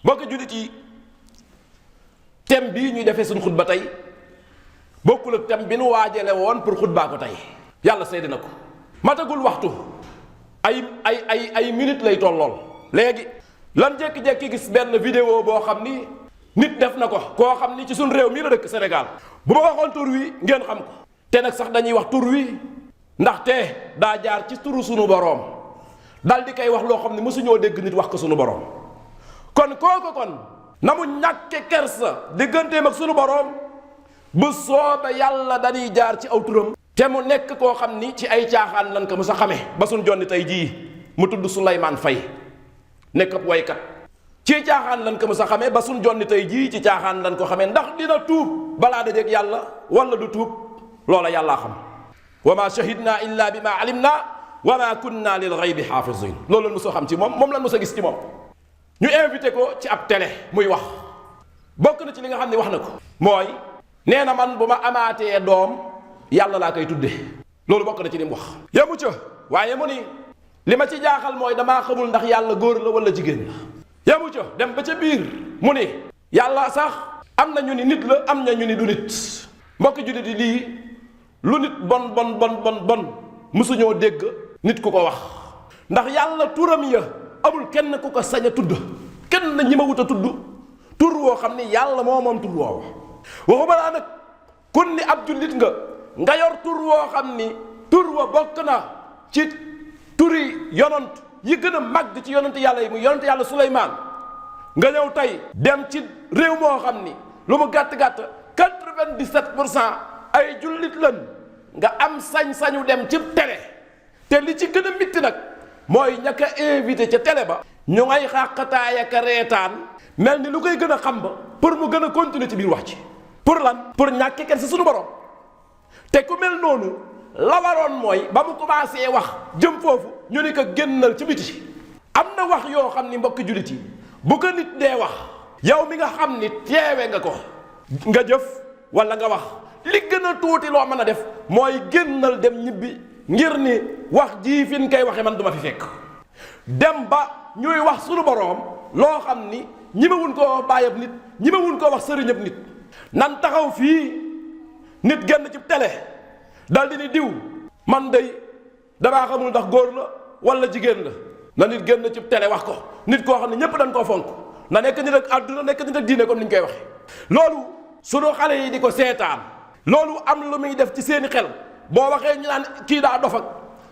mbokk jullit yi thème bii ñuy defee suñ xutba tey bokkul ak thème bi nu waajale woon pour xutbaa ko tey. yàlla seede na ko matagul waxtu ay minute lay tollool léegi lan jékki-jékki gis benn vidéo boo xam ni nit def na ko koo xam ni ci suñ réew mii la dëkk Sénégal. bu ma waxoon tur wi ngeen xam ko te nag sax dañuy wax tur wi ndaxte daa jaar ci turu sunu boroom dal di koy wax loo xam ne mësuñoo dégg nit wax ko sunu boroom kon kooku kon na mu ñàkke kersa digganteem ak sunu boroom bu sooba yàlla dañuy jaar ci aw turam te mu nekk koo xam ni ci ay caaxaan lan ko mës a xamee ba suñ jonni tey jii mu tudd soulayemane faye nekk ab waykat ci caaxaan lan ko mës a xamee ba suñ jonni tey jii ci caaxaan lan ko xamee ndax dina tuub balaa dajeeg yàlla wala du tuub loola yàllaa xam wa ma shahidna illa bi ma alimna wa ma kunna lil ghaybi hafizin loolu lan mos a xam ci moom lan mos a gis ci moom ñu invité ko ci ab télé muy wax bokk na ci li nga xam ne wax na ko mooy nee na man bu ma amaatee doom yàlla laa koy tudde loolu bokk na ci li mu wax yemu ca waaye mu ni li ma ci jaaxal mooy damaa xamul ndax yàlla góor la wala jigéen la yemu ca dem ba ca biir mu ni yàlla sax am na ñu ni nit la am na ñu ni du nit mbokk jullit yi lii lu nit bon mësuñoo dégg nit ku ko wax ndax yàlla turam ya amul kenn ku ko sañ a tudd kenn ñi ma wut a tudd tur woo xam ni yàlla moo moom tur woowa waxuma laa nag kun ni ab jullit nga yor tur woo xam ni tur wa bokk na ci turi yonant yi gën a màgg ci yonant yàlla yi muy yonant yàlla soulayemane nga ñëw tey dem ci réew moo xam ni lu mu gàtt-gàtt 97% ay jullit lan nga am sañ-sañu dem ci télé te li ci gën a mitti nag mooy ña ka invité ca télé ba ñu ngay xàqataay ak reetaan mel ni lu koy gën a xam ba pour mu gën a continuer ci biir wax ci pour lan pour ñàkke kenn si suñu borom te ku mel noonu la waroon mooy ba mu commencé wax jëm foofu ñu ni ko génnal ci biti am na wax yoo xam ni mbokki jullit yi bu ko nit dee wax yow mi nga xam ni teewe nga ko nga jëf wala nga wax li gën a tuuti loo mën a def mooy génnal dem ñibbi ngir ni wax jii fi ñu koy waxee man duma fi fekk dem ba ñuy wax sunu boroom loo xam ni ñi ma wun koo wax baayab nit ñi ma wun koo wax sëriñëb nit nan taxaw fii nit génn ci télé dal di ni diw man day damaa xamul ndax góor la wala jigéen la na nit génn ci télé wax ko nit koo xam ne ñépp dañ koo fonk na nekk nit ak àdduna nekk nit ak diine comme ni ñu koy waxee loolu sunu xale yi di ko seetaan loolu am lu muy def ci seeni xel boo waxee ñu naan kii daa dof ak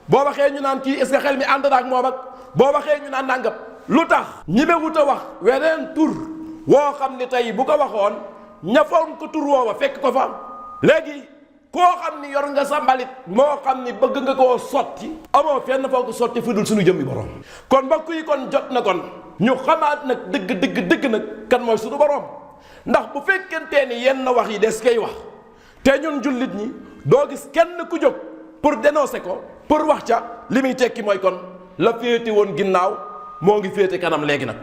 boo waxee ñu naan kii est-ce que xel mi ànd na ak moom ak boo waxee ñu naan nangam lu tax ñi ma wut a wax weneen tur woo xam ni tey bu ko waxoon ñafoon ko tur woowa fekk ko fa léegi koo xam ni yor nga sa mbalit moo xam ni bëgg nga koo sotti amoo fenn foo ko sotti fu dul suñu jëmmi borom kon mbokk yi kon jot na kon ñu xamaat nag dëgg nag kan mooy suñu borom ndax bu fekkentee ni yenn wax yi des koy wax te ñun jullit ñi doo gis kenn ku jóg pour dénoncer ko pour wax ca li muy tekki mooy kon la féete woon ginnaaw moo ngi féete kanam léegi nag